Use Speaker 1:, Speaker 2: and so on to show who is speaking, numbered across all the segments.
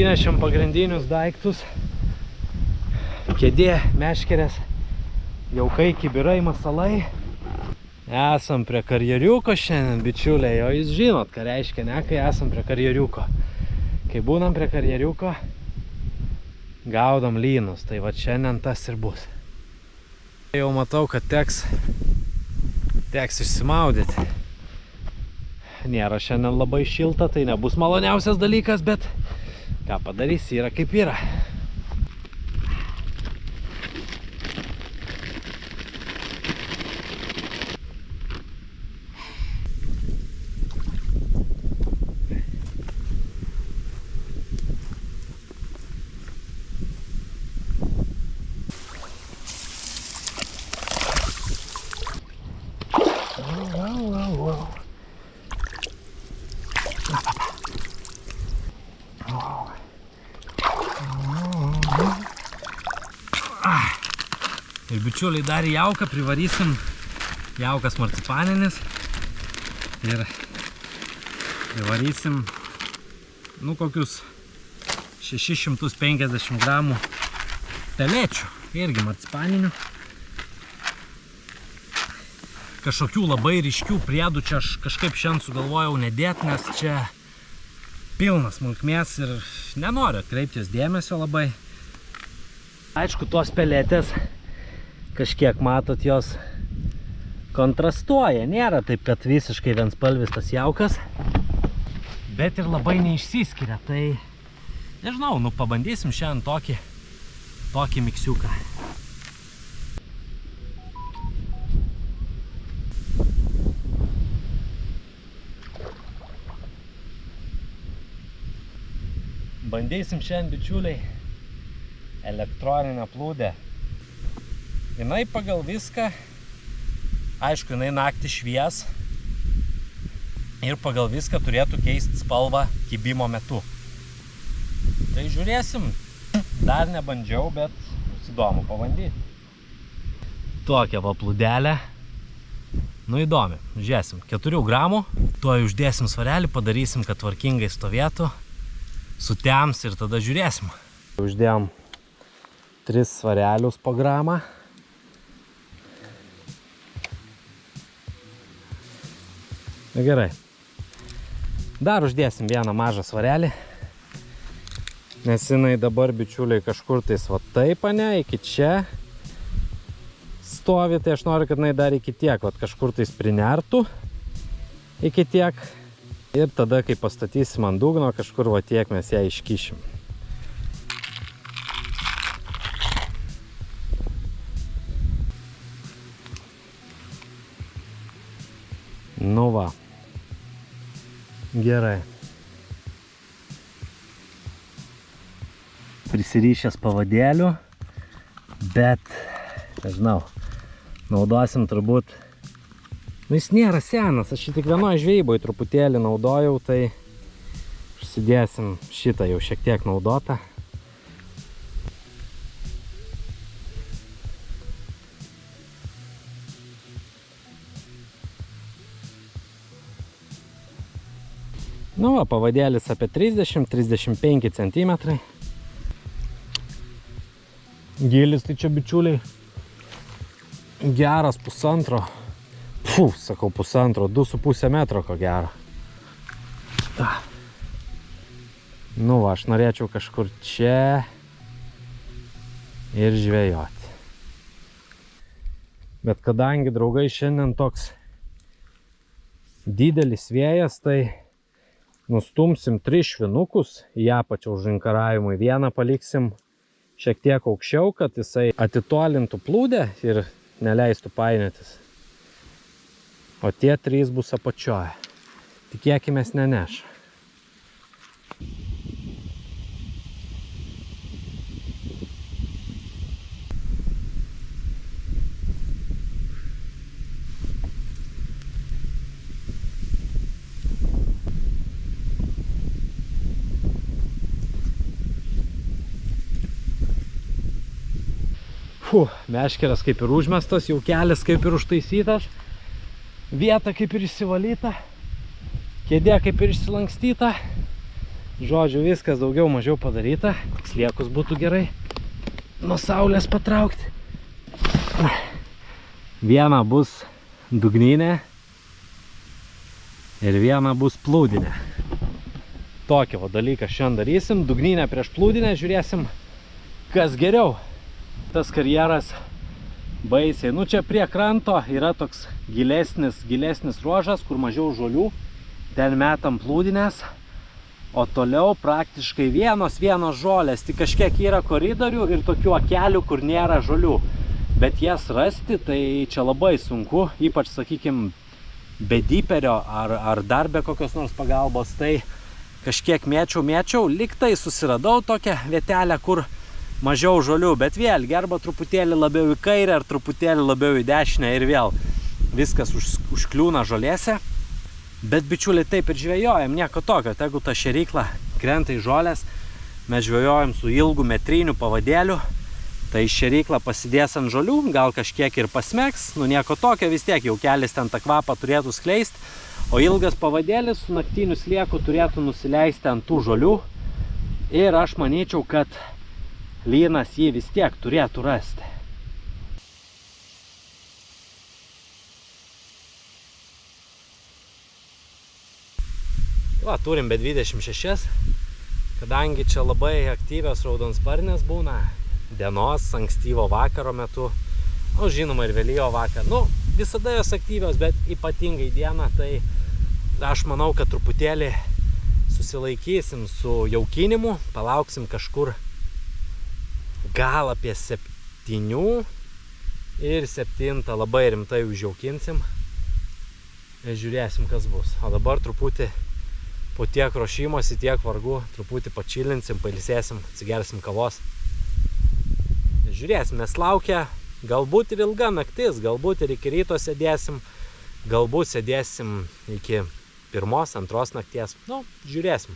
Speaker 1: Atsinešėm pagrindinius daiktus. Kėdė, meškerės, jaukai, kibirai, masalai. Esam prie karjeriuko šiandien, bičiuliai, o jūs žinot, ką reiškia, ne, kai esam prie karjeriuko. Kai būnam prie karjeriuko, gaudom lynus, tai va šiandien tas ir bus. Jau matau, kad teks išsimaudyti. Nėra šiandien labai šilta, tai nebus maloniausias dalykas, bet ką padarys, yra kaip yra. Ir bičiuliai, dar į jauką privarysim, jaukas marcipaninis, ir privarysim, kokius 650 gramų pelečių, irgi marcipaninių. Kažkokių labai ryškių priedų čia aš kažkaip šiandien sugalvojau nedėti, nes čia pilnas smulkmės ir nenoriu atkreiptis dėmesio labai. Aišku, tos peletės kažkiek matot, jos kontrastuoja, nėra taip, kad visiškai vienspalvis tas jaukas, bet ir labai neišsiskiria, tai nežinau, pabandysim šiandien tokį miksiuką. Bandysim šiandien, bičiuliai, elektroninę plūdę. Jinai pagal viską, aišku, jinai naktį švies ir pagal viską turėtų keisti spalvą kibimo metu. Tai žiūrėsim, dar nebandžiau, bet bus įdomu pabandyti. Tokia va plūdelė, įdomi, žiūrėsim, 4 gramų, tuoj uždėsim svarelį, padarysim, kad tvarkingai stovėtų, sutems ir tada žiūrėsim. Uždėjom 3 svarelius po gramą. Na gerai. Dar uždėsim vieną mažą svarelį, nes jinai dabar, bičiuliai, kažkur tais va taip, ane, iki čia stovi, tai aš noriu, kad jinai dar iki tiek, va kažkur tais prinertų iki tiek. Ir tada, kai pastatysim ant dugno, kažkur va tiek mes ją iškišim. Nu va. Gerai. Prisirišęs pavadėlių, bet, nežinau, naudosim turbūt, jis nėra senas, aš tik vienoje žvejyboje truputėlį naudojau, tai užsidėsim šitą jau šiek tiek naudotą. Nu va, pavadėlis apie 30-35 cm. Gilis tai čia, bičiuliai, geras pusantro. Sakau pusantro, 2,5 metro ko gero. Nu va, aš norėčiau kažkur čia ir žvejoti. Bet kadangi, draugai, šiandien toks didelis vėjas, tai nustumsim 3 švinukus į apačią užinkaravimui. Vieną paliksim šiek tiek aukščiau, kad jisai atitolintų plūdę ir neleistų painiotis. O tie 3 bus apačioje. Tikėkimės neneš. Meškeras kaip ir užmestas, jau kelias kaip ir užtaisytas, vieta kaip ir išsivalyta, kėdė kaip ir išsilankstyta. Žodžiu, viskas daugiau mažiau padaryta. Sliekus būtų gerai nuo saulės patraukti. Viena bus dugninė ir viena bus plūdinė. Tokį dalyką šiandien darysim. Dugninę prieš plūdinę, žiūrėsim, kas geriau. Tas karjeras baisiai. Nu čia prie kranto yra toks gilesnis ruožas, kur mažiau žolių. Ten metam plūdinės. O toliau praktiškai vienos žolės, tik kažkiek yra koridorių ir tokių akelių, kur nėra žolių. Bet jas rasti, tai čia labai sunku, ypač, sakykim, be diperio ar dar be kokios nors pagalbos. Tai kažkiek mėčiau, liktai susiradau tokią vietelę, kur mažiau žolių, bet vėl arba truputėlį labiau į kairę, ar truputėlį labiau į dešinę ir vėl viskas užkliūna žolėse. Bet bičiuliai, taip ir žvejojam, nieko tokio. Jeigu ta šėrykla krenta į žolės, mes žvejojam su ilgu metriniu pavadėliu, tai šėrykla pasidės ant žolių, gal kažkiek ir pasmegs, nu nieko tokio, vis tiek jau kelis ten tą kvapą turėtų skleisti, o ilgas pavadėlis su naktiniu slieku turėtų nusileisti ant tų žolių. Ir aš manyčiau, kad lynas jį vis tiek turėtų rasti. Va, turim be 26, kadangi čia labai aktyvios raudonsparnės būna dienos, ankstyvo vakaro metu, nu, žinoma ir vėlyvo vakar. Nu, visada jos aktyvios, bet ypatingai dieną, tai aš manau, kad truputėlį susilaikysim su jaukinimu, palauksim kažkur gal apie 7 ir 7 labai rimtai užjaukinsim ir žiūrėsim, kas bus. O dabar truputį po tiek ruošimosi, tiek vargų, truputį pačilinsim, pailsėsim, atsigersim kavos. Žiūrėsim, nes laukia galbūt ir ilga naktis, galbūt ir iki ryto sėdėsim, galbūt sėdėsim iki 1-2 nakties. Nu, žiūrėsim.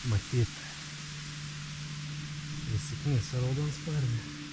Speaker 1: Matyt, prisiknysa raudonsparnė.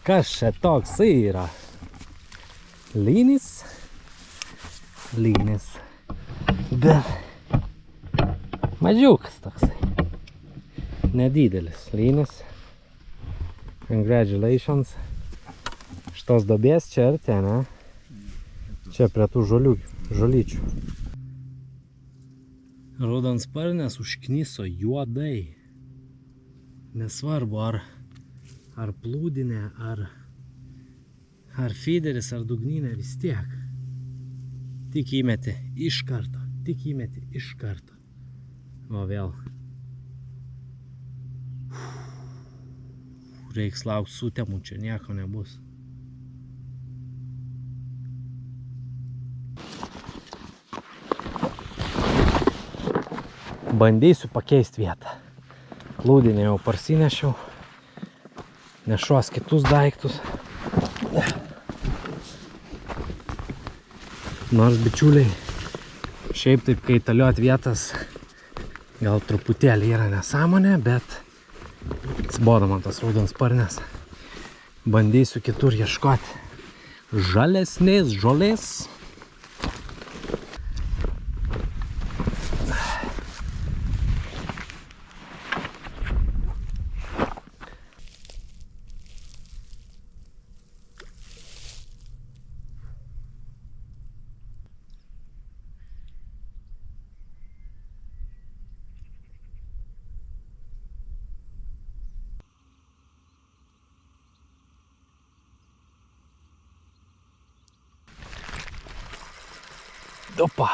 Speaker 1: Kas čia toks yra? Lynis? Lynis. Bet mažiukas toksai. Nedidelis lynis. Congratulations. Šitos dobės čia artė, ne? Čia prie tų žolyčių. Raudonsparnės užkniso juodai. Nesvarbu, ar plūdinė, ar feederis, ar dugninė, vis tiek. Tik įmeti iš karto. O vėl. Reiks laukti sutemų, čia nieko nebus. Bandysiu pakeisti vietą. Plūdinę jau parsinešiau. Nešuos kitus daiktus. Nors, bičiuliai, šiaip taip kaitaliot vietas gal truputėlį yra nesąmonė, bet atsibodo man tos raudonsparnės. Bandysiu kitur ieškoti. žalesnės žolės. Opa.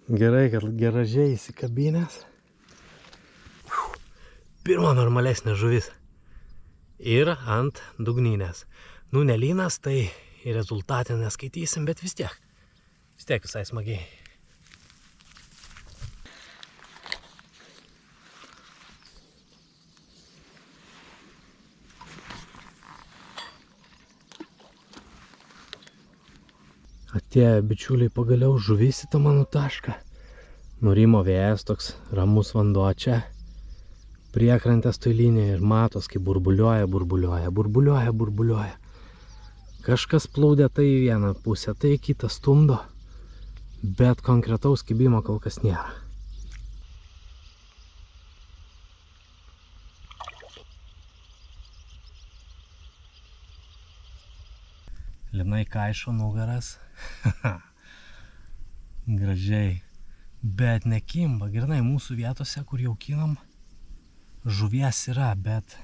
Speaker 1: Gerai, kad garažiai įsikabinęs. Pirma normalesnė žuvis. Ir ant dugninės. Nu, nelynas, tai rezultatą neskaitysim, bet vis tiek visai smagiai. Atėjo bičiuliai pagaliau žuvis į tą mano tašką. Nurimo vėjas, toks ramus vanduo čia. Priekrantės toj linijai ir matos, kaip burbuliuoja. Kažkas plūdė tai į vieną pusę, tai į kitą stumdo. Bet konkretaus kibimo kol kas nėra. Linai kaišo nugaras. Gražiai. Bet nekimba. Grinai mūsų vietose, kur jau kinam, žuvies yra, bet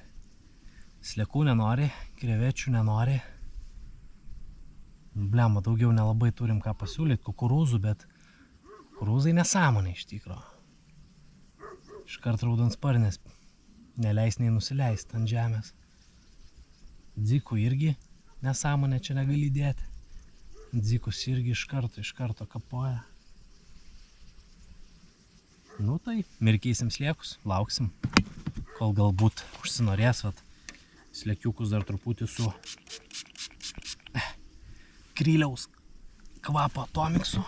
Speaker 1: sliekų nenori, krevečių nenori. Blema, daugiau nelabai turim ką pasiūlyti, kukurūzų, bet kukurūzai nesąmonė iš tikro. Iškart raudansparnės neleis nei nusileist ant žemės. Dzikų irgi nesąmonė čia negali dėti. Dzikus irgi iš karto kapoja. Nu tai, mirkysim sliekus, lauksim, kol galbūt užsinorės, vat, sliekiukus dar truputį su kryliaus kvapo atomiksu.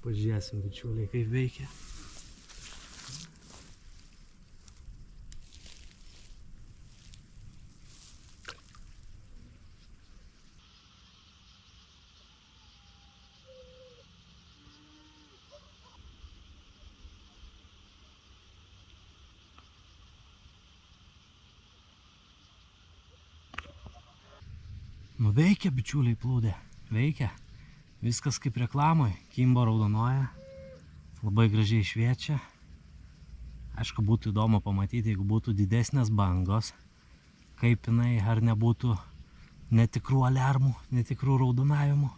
Speaker 1: Pažiūrėsim, bičiuliai, kaip veikia. Nu veikia, bičiuliai, plūdė. Veikia. Viskas kaip reklamoj. Kimba raudonuoja. Labai gražiai šviečia. Aišku, būtų įdomu pamatyti, jeigu būtų didesnės bangos. Kaip jinai, ar nebūtų netikrų aliarmų, netikrų raudonavimų.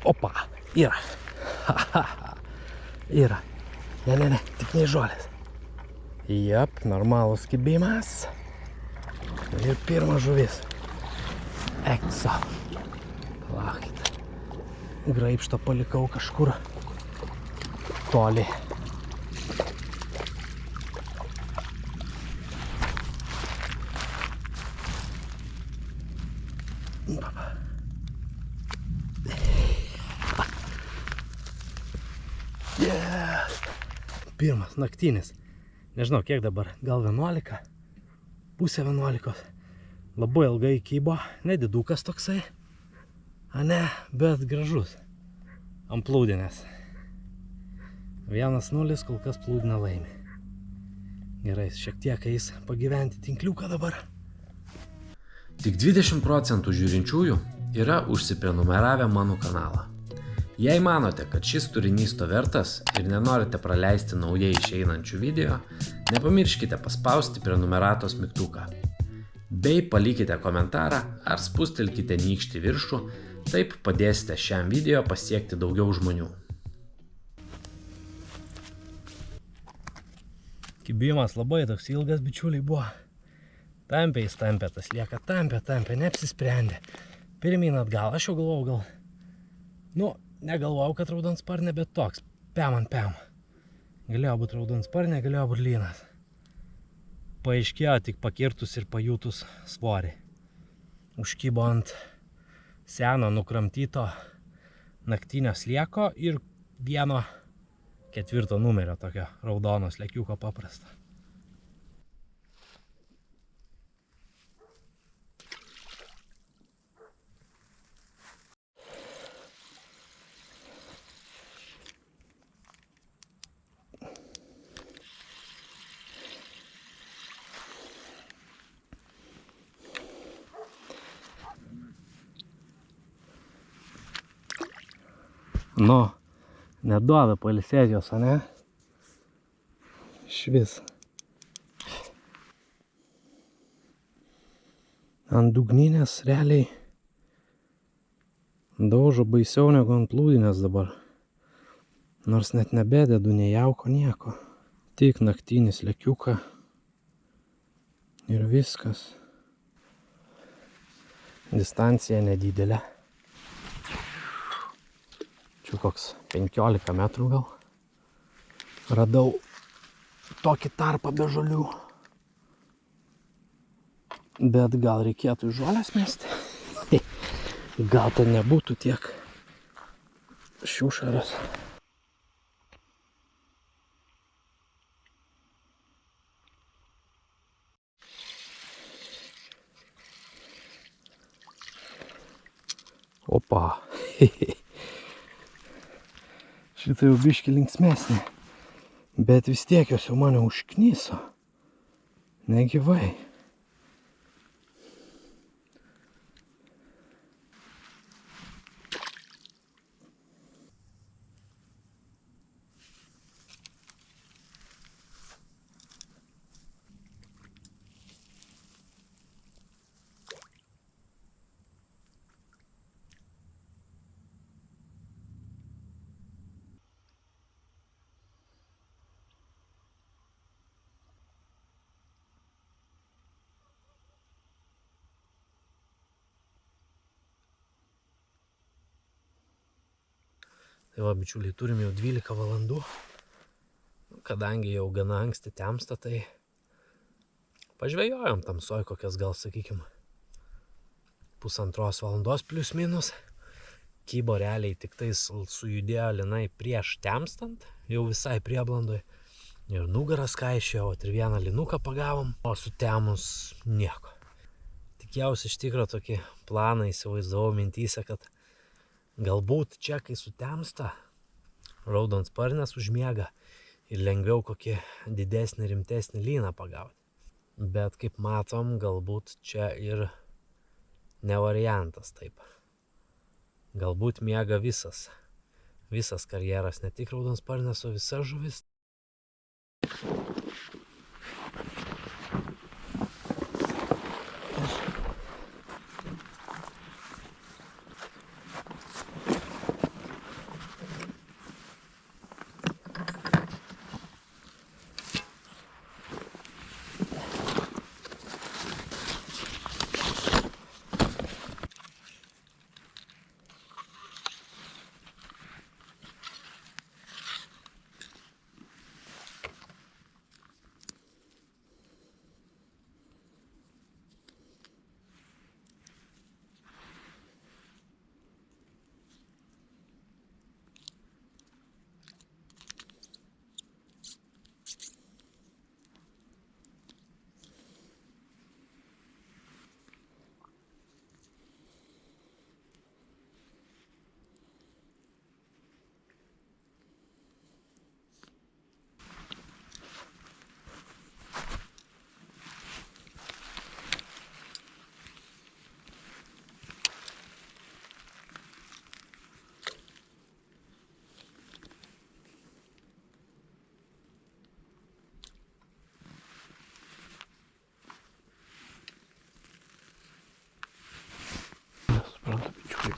Speaker 1: Opa, yra. Yra. Ne, tik nei žolės. Jep, normalus kibimas. Ir pirmas žuvis. Ekso. Laukit. Graibštą palikau kažkur toli. Pirmas naktinis. Nežinau, kiek dabar. Gal 11. Pusė 11. Labai ilgai kybo. Nedidukas toksai. A ne, bet gražus. Ant plūdinės. 1-0, kol kas plūdinę laimi. Gerai, šiek tiek eis pagyventi tinkliuką dabar.
Speaker 2: Tik 20% žiūrinčiųjų yra užsiprenumeravę mano kanalą. Jei manote, kad šis turinys to vertas ir nenorite praleisti naujai išeinančių video, nepamirškite paspausti prenumeratos mygtuką. Bei palikite komentarą ar spustelkite nykštį viršų, taip padėsite šiam video pasiekti daugiau žmonių.
Speaker 1: Kibimas labai toks ilgas, bičiuliai, buvo. Tampė jis tampė, tas lieka tampė, neapsisprendė. Pirmyn atgal, aš jau galvojau negalvojau, kad raudansparnė, bet toks, pem ant pem. Galėjo būti raudansparnė, galėjo būti lynas. Paaiškėjo tik pakirtus ir pajutus svorį. Užkybo ant seno nukramtyto naktinio slieko ir 1/4 numerio tokio raudono slekiuko paprasto. Neduoda pailsėti jos, ane? Švis. Ant dugninės realiai daužo baisiau negu ant plūdinės dabar. Nors net nebededu nei jauko nieko. Tik naktinis lekiuką. Ir viskas. Distancija nedidelė. Čia koks 15 metrų gal. Radau tokį tarpą be žolių. Bet gal reikėtų žolės mesti? Gal ten nebūtų tiek šiušaras. Opa. Šitą jau biškį linksmesnė, bet vis tiek jos jau mane užknyso. Negyvai. Tai va, bičiuliai, turim jau 12 valandų. Kadangi jau gana anksti temsta, tai pažvejojom tamsoj kokias gal, sakykim, 1,5 valandos plius minus. Kybo realiai tik tais sujudėjo linai prieš temstant, jau visai prieblandoj. Ir nugaras kaišėjo, ir vieną linuką pagavom, o sutemus nieko. Tikėjausi iš tikro tokį planą įsivaizdavau mintyse, kad galbūt čia, kai sutemsta, raudansparnės užmiega ir lengviau kokį didesnį, rimtesnį lyną pagauti. Bet kaip matom, galbūt čia ir ne variantas taip. Galbūt miega visas karjeras, ne tik raudansparnės, o visa žuvis.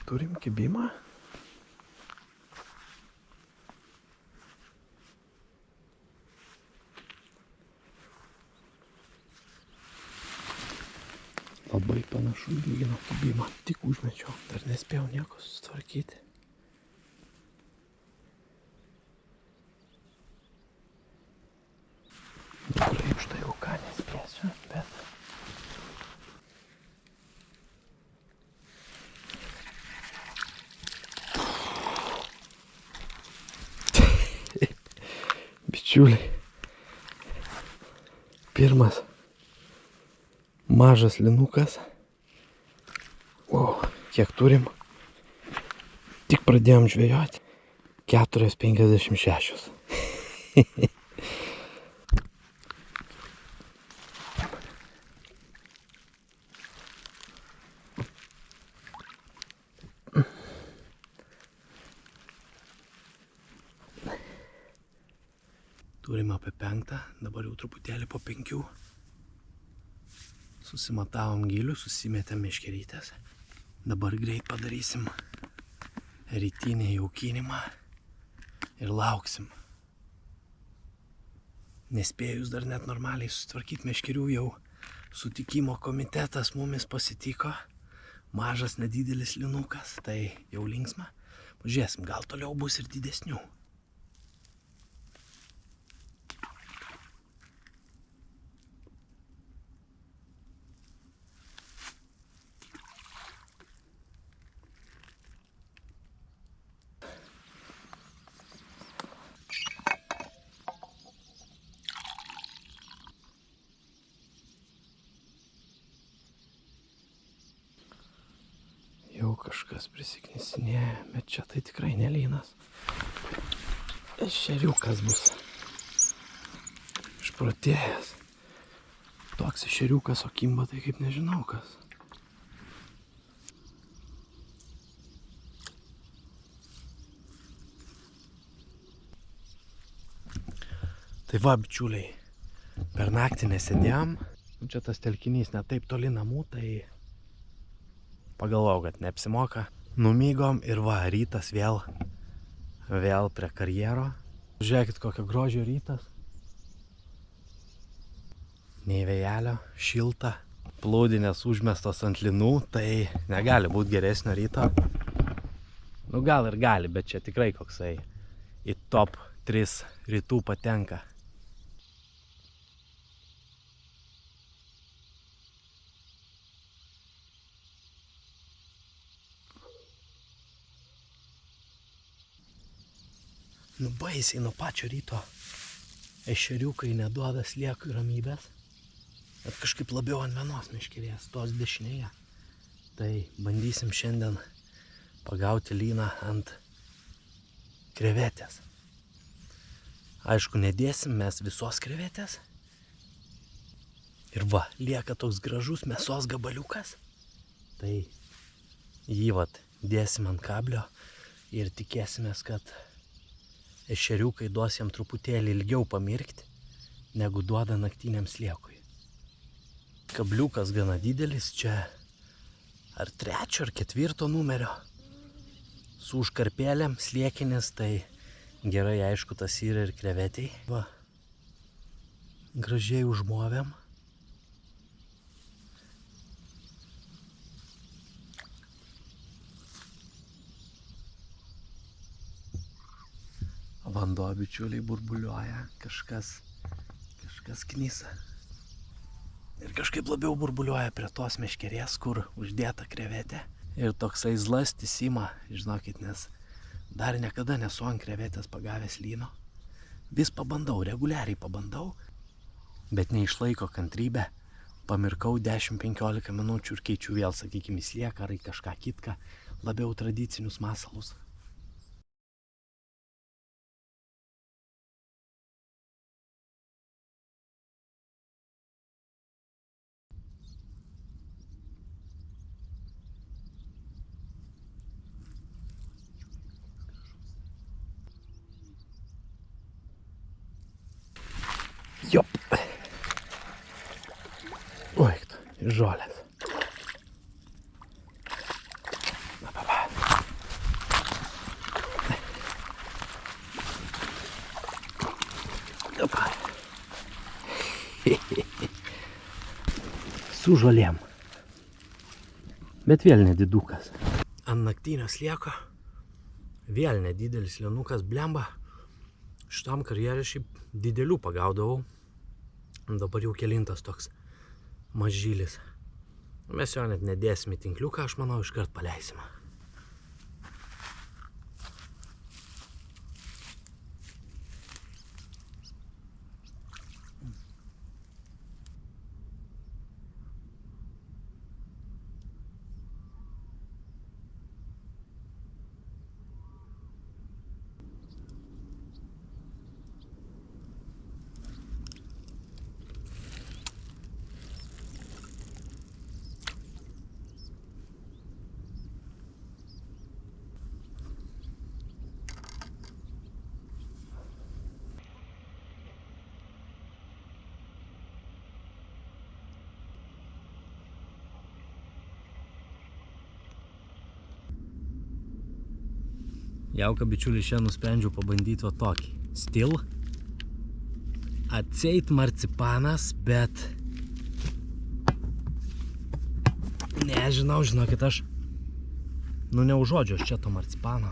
Speaker 2: Turim kibimą. Labai panašu į lyno kibimą. Tik užmečiau. Dar nespėjau nieko susitvarkyti. Tikrai už tai jau ką nespėsiu, bet... Bičiuliai, pirmas mažas linukas. O, kiek turim? Tik pradėjom žvejoti. 4,56. Turime apie 5, dabar jau truputėlį po 5. Susimatavom gilių, susimetėm meškerytės. Dabar greit padarysim rytinį jaukinimą ir lauksim. Nespėjus dar net normaliai susitvarkyti meškerių, jau sutikimo komitetas mumis pasitiko. Mažas nedidelis linukas, tai jau linksma. Pažiūrėsim, gal toliau bus ir didesnių. Jau kažkas prisiknisinėja, bet čia tai tikrai ne lynas. Ešeriukas bus. Išprotėjęs. Toks ešeriukas, o kimba tai kaip nežinau kas. Tai va, bičiuliai, per naktį nesėdėjom. Čia tas telkinys ne taip toli namų, tai pagalvojau, kad neapsimoka. Numygom ir va, rytas vėl prie karjero. Žiūrėkit, kokio grožio rytas. Nei vėjelio, šilta. Plūdinės užmestos ant linų, tai negali būti geresnio ryto. Nu gal ir gali, bet čia tikrai koksai į top 3 rytų patenka. Nu baisiai nuo pačio ryto ešeriukai neduoda sliekui ramybės, bet kažkaip labiau ant vienos meškerės, tos dešinėje. Tai bandysim šiandien pagauti lyną ant krevetės. Aišku, nedėsim mes visos krevetės. Ir va, lieka toks gražus mėsos gabaliukas. Tai jį vat dėsim ant kablio ir tikėsimės, kad ešeriukai duos jam truputėlį ilgiau pamirkti, negu duoda naktiniam sliekui. Kabliukas gana didelis, čia ar 3 ar 4 numerio. Su užkarpėlėm sliekinis, tai gerai aišku tas yra ir krevetiai. Va, gražiai užmovėm. Vanduo, bičiuliai, burbuliuoja, kažkas knysa. Ir kažkaip labiau burbuliuoja prie tos meškerės, kur uždėta krevetė. Ir toksai zlastis ima, žinokit, nes dar niekada nesu ant krevetės pagavęs lyno. Vis pabandau, reguliariai pabandau, bet neišlaiko kantrybę. Pamirkau 10-15 minučių ir keičiu vėl, sakykime, į slieką ar į kažką kitką, labiau tradicinius masalus. Jop. Oi, žolės. Va. Opa. Su žolėm. Bet vėl nedidukas. Ant naktinio slieko. Vėl nedidelis lenukas, blemba. Šitam karjerė šiaip didelių pagaudavau. Dabar jau kelintas toks mažylis. Mes jo net nedėsim į tinkliuką, aš manau, iškart paleisim. Jauka, bičiuliai, šiandien nusprendžiau pabandyti va tokį stil. Atseit marcipanas, bet nežinau, žinokit, aš neužuodžiu aš čia to marcipano.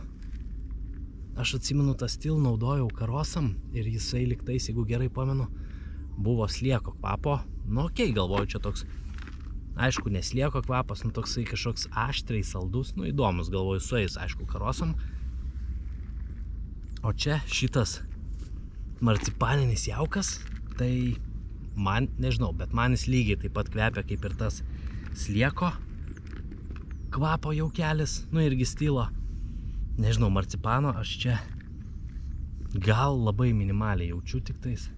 Speaker 2: Aš atsimenu, tą stil naudojau karosam ir jisai liktais, jeigu gerai pamenu, buvo slieko kvapo. Nu, okei, galvoju, čia toks, aišku, neslieko kvapas, nu toksai kažkoks aštriai saldus, nu įdomus, galvoju, sueis, aišku, karosam. O čia šitas marcipaninis jaukas, tai man, nežinau, bet man jis lygiai taip pat kvepia kaip ir tas slieko kvapo jaukelis, nu irgi stilo. Nežinau, marcipano aš čia gal labai minimaliai jaučiu tiktais.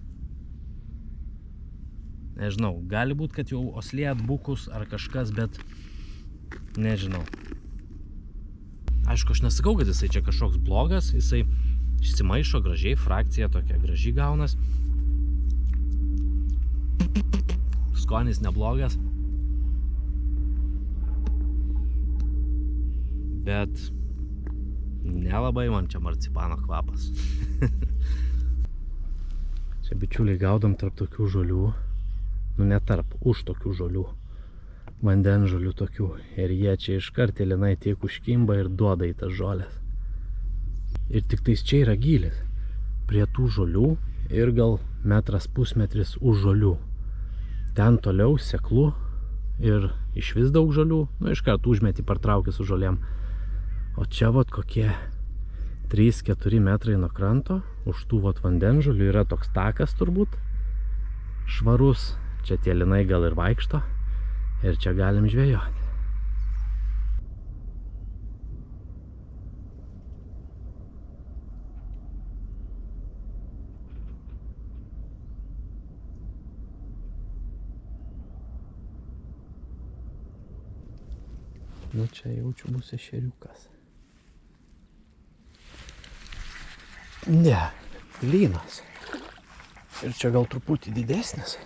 Speaker 2: Nežinau, gali būt, kad jau oslė atbukus ar kažkas, bet nežinau. Aišku, aš nesakau, kad jisai čia kažkoks blogas, jisai išsimaišo gražiai, frakcija tokia graži gaunas. Skonis neblogas. Bet nelabai man čia marcipano kvapas. Čia, bičiuliai, gaudom tarp tokių žolių. Nu, ne tarp, už tokių žolių. Vandenžolių tokių. Ir jie čia iškart elinai tiek užkimba ir duoda į tas žolės. Ir tik tais čia yra gylis prie tų žolių ir gal metras pusmetris už žolių. Ten toliau seklu ir iš vis daug žolių, nu iškart užmetį partraukęs su žolėm. O čia vat kokie 3-4 metrai nuo kranto, už tų vat vandenžolių yra toks takas turbūt, švarus, čia tie linai gal ir vaikšto ir čia galim žvejoti. Nu čia jaučiu bus ešeriukas. Ne, lynas. Ir čia gal truputį didesnis.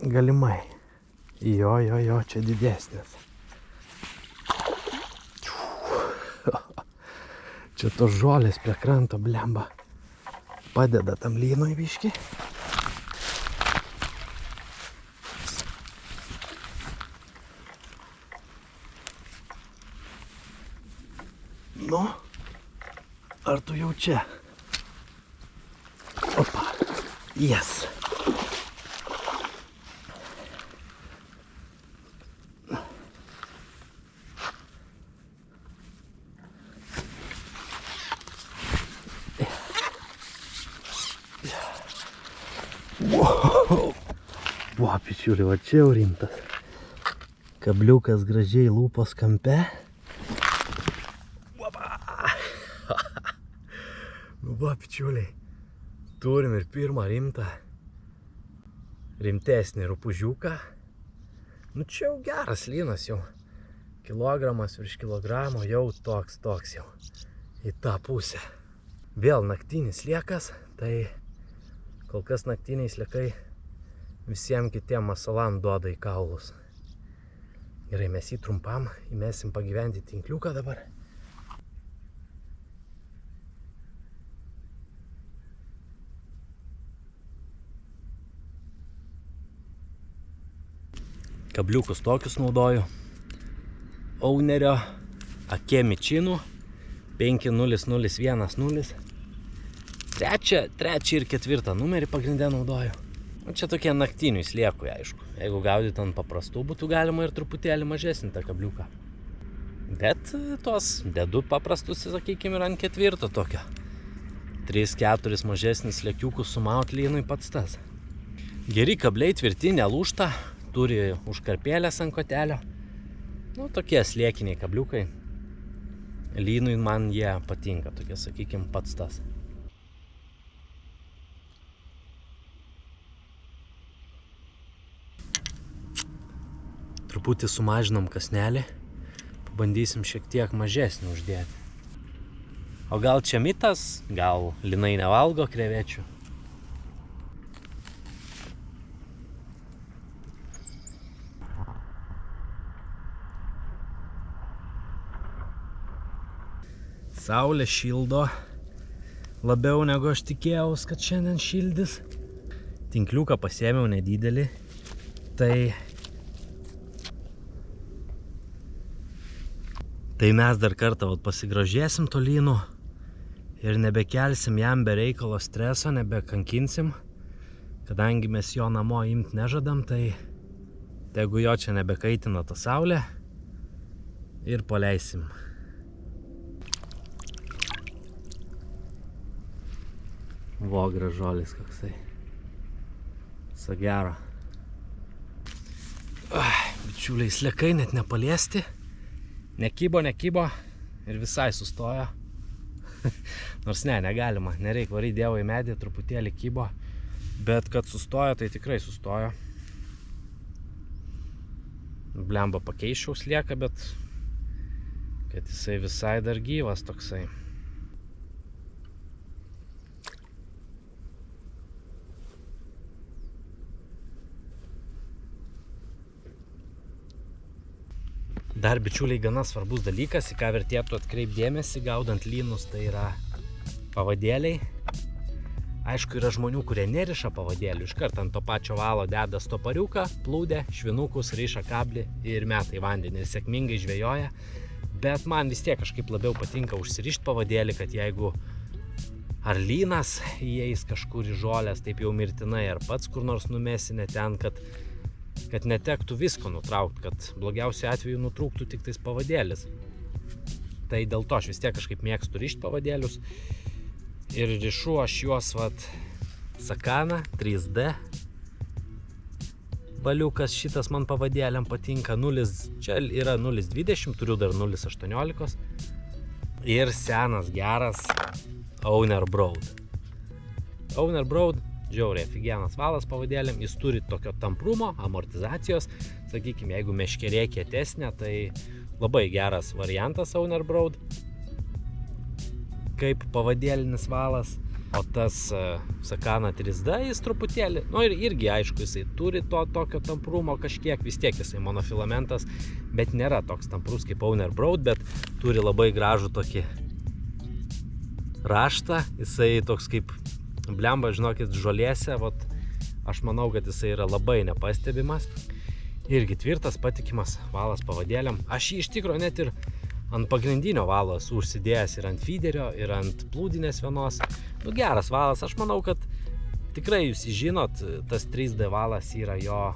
Speaker 2: Galimai. Jo, čia didesnis. Čia tos žolės prie kranto, blemba, padeda tam lynui biškį. Nu, ar tu jau čia? Opa, yes. Wow. Buvo, pičiuli, va čia jau rimtas. Kabliukas gražiai lūpos kampe. Va, pičiuliai, turim ir pirmą rimtesnį rupūžiuką. Nu čia jau geras lynas jau. Kilogramas virš kilogramo jau toks jau į tą pusę. Vėl naktinis sliekas, tai kol kas naktiniai sliekai visiems kitiem masalam duoda į kaulus. Gerai, mes jį trumpam įmesim pagyventi tinkliuką dabar.
Speaker 1: Kabliukus tokius naudoju. Ownerio Akemichinų 50010. Trečią ir ketvirtą numerį pagrindę naudoju. O čia tokie naktinių sliekui, aišku. Jeigu gaudyti ant paprastų, būtų galima ir truputėlį mažesnį tą kabliuką. Bet tos dedu paprastus, sakykime, ir ant ketvirto tokio. 3-4 mažesnis sliekiukus sumaut lynui pats tas. Geri kabliai, tvirti, nelūžta, turi užkarpėlės ant kotelio. Nu, tokie sliekiniai kabliukai. Lynui man jie patinka, tokie, sakykime, pats tas. Truputį sumažinom kasnelį. Pabandysim šiek tiek mažesnį uždėti. O gal čia mitas, gal lynai nevalgo krevečių. Saulė šildo labiau negu aš tikėjaus, kad šiandien šildys. Tinkliuką pasiėmiau nedidelį, tai mes dar kartą pasigrožėsim to lynu ir nebekelsim jam be reikalo streso, nebekankinsim, kadangi mes jo namo imt nežadam, tai tegu jo čia nebekaitina ta saulė ir paleisim. Vo, gražuolis koksai. Sagero. Bičiuliai, sliekai net nepaliesti. Nekybo ir visai sustojo. Nors negalima. Nereik varyti dievo į medį, truputėlį kybo. Bet kad sustojo, tai tikrai sustojo. Blemba pakeičiau slieką, bet kad jisai visai dar gyvas toksai. Dar, bičiuliai, gana svarbus dalykas, į ką vertėtų atkreipti dėmesį, gaudant lynus, tai yra pavadėliai. Aišku, yra žmonių, kurie neriša pavadėlių, iškart ant to pačio valo deda stopariuką, plūdę, švinukus, riša kablį ir meta į vandenį ir sėkmingai žvejoja. Bet man vis tiek kažkaip labiau patinka užsirišti pavadėlį, kad jeigu ar lynas įeis kažkur į žolės, taip jau mirtinai, ar pats kur nors numesi ne ten, kad netektų visko nutraukti, kad blogiausiu atveju nutrūktų tik tais pavadėlis. Tai dėl to aš vis tiek kažkaip mėgstu rišti pavadėlius. Ir rišu aš juos Sakana 3D. Valiukas šitas man pavadėliam patinka. Čia yra 0,20, turiu dar 0,18. Ir senas geras Owner Broad. Owner Broad. Žiauriai aфиgenas valas pavadėliam, jis turi tokio tamprumo, amortizacijos, sakykime, jeigu meškerė kietesnė, tai labai geras variantas Owner Broad kaip pavadėlinis valas, o tas Sakana 3D jis truputėlį, nu ir irgi aišku, jisai turi to tokio tamprumo kažkiek, vis tiek jisai monofilamentas, bet nėra toks tamprus kaip Owner Broad, bet turi labai gražų tokį raštą, jisai toks kaip blemba, žinokit, žolėse, aš manau, kad jisai yra labai nepastebimas. Irgi tvirtas, patikimas valas pavadėliam. Aš jį iš tikro net ir ant pagrindinio valo esu užsidėjęs ir ant feederio, ir ant plūdinės vienos. Nu, geras valas, aš manau, kad tikrai jūs žinot, tas 3D valas yra jo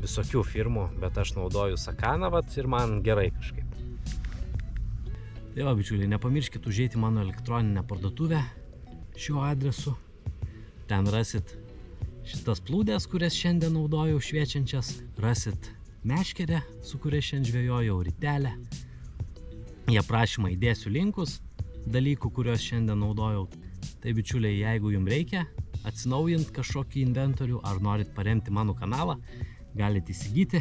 Speaker 1: visokių firmų, bet aš naudoju Sakaną, ir man gerai kažkaip. Tai va, bičiuliai, nepamirškit užeiti mano elektroninę parduotuvę šiuo adresu. Ten rasit šitas plūdės, kurias šiandien naudojau šviečiančias, rasit meškerę, su kuria šiandien žvejojau, ritelę. Į aprašymą įdėsiu linkus dalykų, kuriuos šiandien naudojau. Tai, bičiuliai, jeigu jums reikia atsinaujinti kažkokį inventorių ar norit paremti mano kanalą, galite įsigyti.